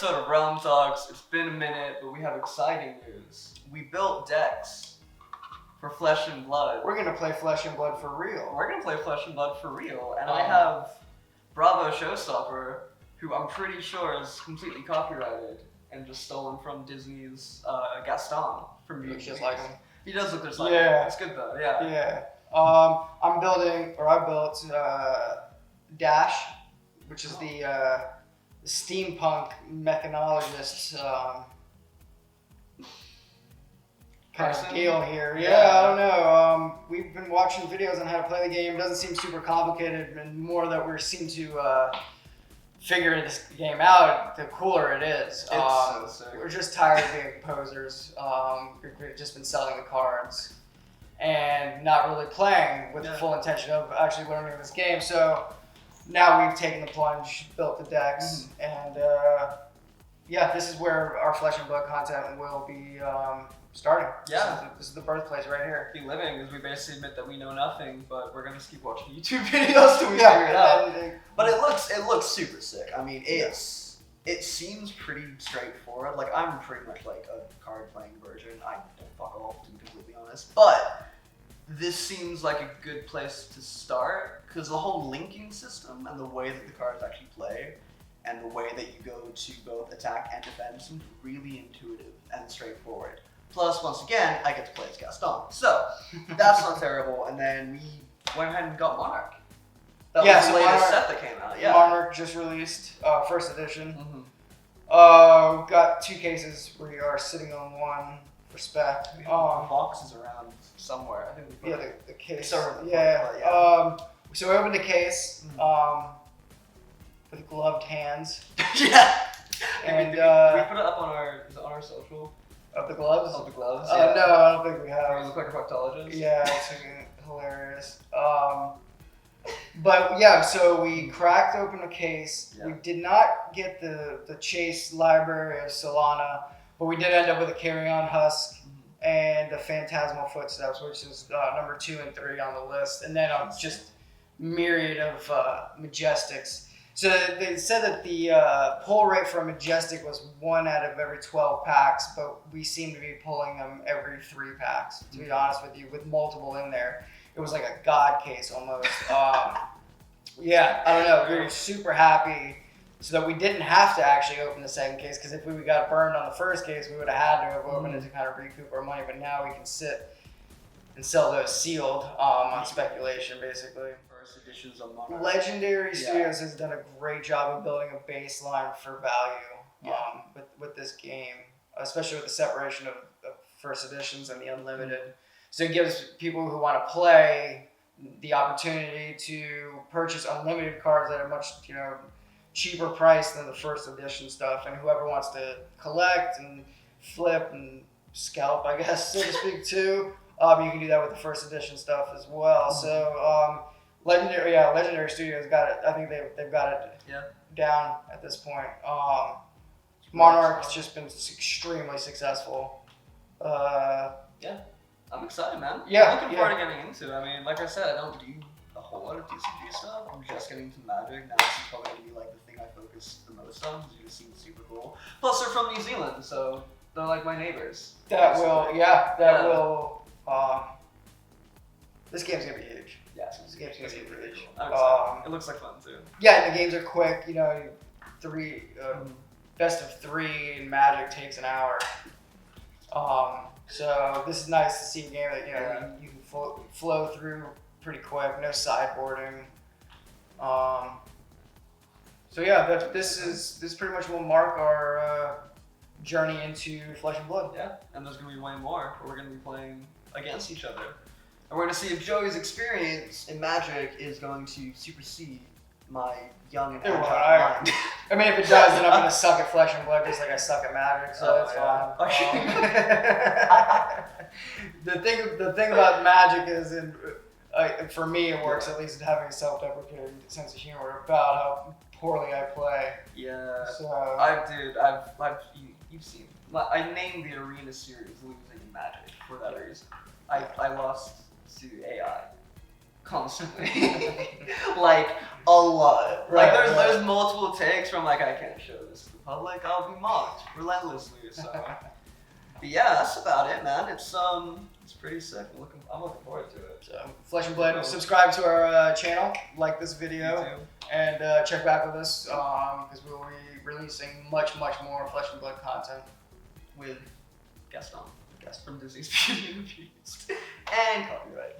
episode of Realm Talks. It's been a minute, but we have exciting news. We built decks for Flesh and Blood. We're gonna play Flesh and Blood for real. We're gonna play Flesh and Blood for real, and I have Bravo Showstopper, who I'm pretty sure is completely copyrighted and just stolen from Disney's Gaston from Beauty. Looks just like him. He does look just like Yeah. him. It's good though, yeah. Yeah. I built Dash, which is the steampunk mechanologist kind of deal here. Yeah, I don't know. We've been watching videos on how to play the game. It doesn't seem super complicated, and more that we seem to figure this game out, the cooler it is. It's so sick. We're just tired of being posers. We've just been selling the cards and not really playing with the full intention of actually learning this game. So now we've taken the plunge, built the decks, and this is where our Flesh and Blood content will be starting. Yeah. This is the birthplace right here. Be living as we basically admit that we know nothing, but we're gonna just keep watching YouTube videos till we figure it out. But it looks super sick. I mean, it seems pretty straightforward. Like, I'm pretty much like a card playing version. I don't fuck off, to be completely honest. But this seems like a good place to start because the whole linking system and the way that the cards actually play and the way that you go to both attack and defend seems really intuitive and straightforward. Plus, once again, I get to play as Gaston. So, that's not terrible. And then we went ahead and got Monarch. That was the latest set that came out. Yeah. Monarch just released, first edition. We've got 2 cases. We are sitting on one for spec. The box is around somewhere. I think we put the case. So we opened the case with gloved hands. Yeah. And we put it up on our social. Of the gloves? Of the gloves. No, I don't think we have. Or look like a proctologist. Yeah, it's hilarious. But yeah, so we cracked open a case. Yeah. We did not get the Chase library of Solana, but we did end up with a Carrion Husk and the Phantasmal Footsteps, which is number 2 and 3 on the list, and then just myriad of Majestics. So they said that the pull rate for a Majestic was 1 out of every 12 packs, but we seem to be pulling them every 3 packs, to be honest with you, with multiple in there. It was like a god case almost. I don't know. We were super happy so that we didn't have to actually open the second case, because if we got burned on the first case, we would have had to have opened it to kind of recoup our money, but now we can sit and sell those sealed on speculation, basically. Editions of Monarch. Legendary Studios has done a great job of building a baseline for value with this game, especially with the separation of first editions and the unlimited. So it gives people who want to play the opportunity to purchase unlimited cards at a much cheaper price than the first edition stuff, and whoever wants to collect and flip and scalp, I guess, so to speak, too, you can do that with the first edition stuff as well. So Legendary Studios got it. I think they've got it down at this point. Monarch's just been extremely successful. I'm excited, man. Yeah, I'm looking forward to getting into it. I mean, like I said, I don't do a whole lot of TCG stuff. I'm just getting to Magic. Now this is probably going to be like the thing I focus the most on, because it just seems super cool. Plus, they're from New Zealand, so they're like my neighbors. This game's going to be huge. Yeah, this game's going to be huge. It looks like fun, too. Yeah, and the games are quick. Best of 3 in Magic takes an hour. So this is nice to see a game that you can flow through pretty quick, no sideboarding. This pretty much will mark our journey into Flesh and Blood. Yeah, and there's gonna be way more. We're gonna be playing against each other, and we're gonna see if Joey's experience in Magic is going to supersede my young and agile mind. I mean, if it does, then I'm gonna suck at Flesh and Blood just like I suck at Magic, so that's fine. The thing about Magic is, for me, it works at least at having a self-deprecating sense of humor about how poorly I play. Yeah. So you've seen. I named the Arena series losing Magic for that reason. I lost to AI constantly, like a lot. Like Right, there's multiple takes from like, I can't show this to the public. I'll be mocked relentlessly. So, but yeah, that's about it, man. It's pretty sick. I'm looking forward to it. So, Flesh and Blood, subscribe to our channel, like this video, and check back with us because we will be releasing much more Flesh and Blood content with guest from Disney's Beauty and the Beast and copyright.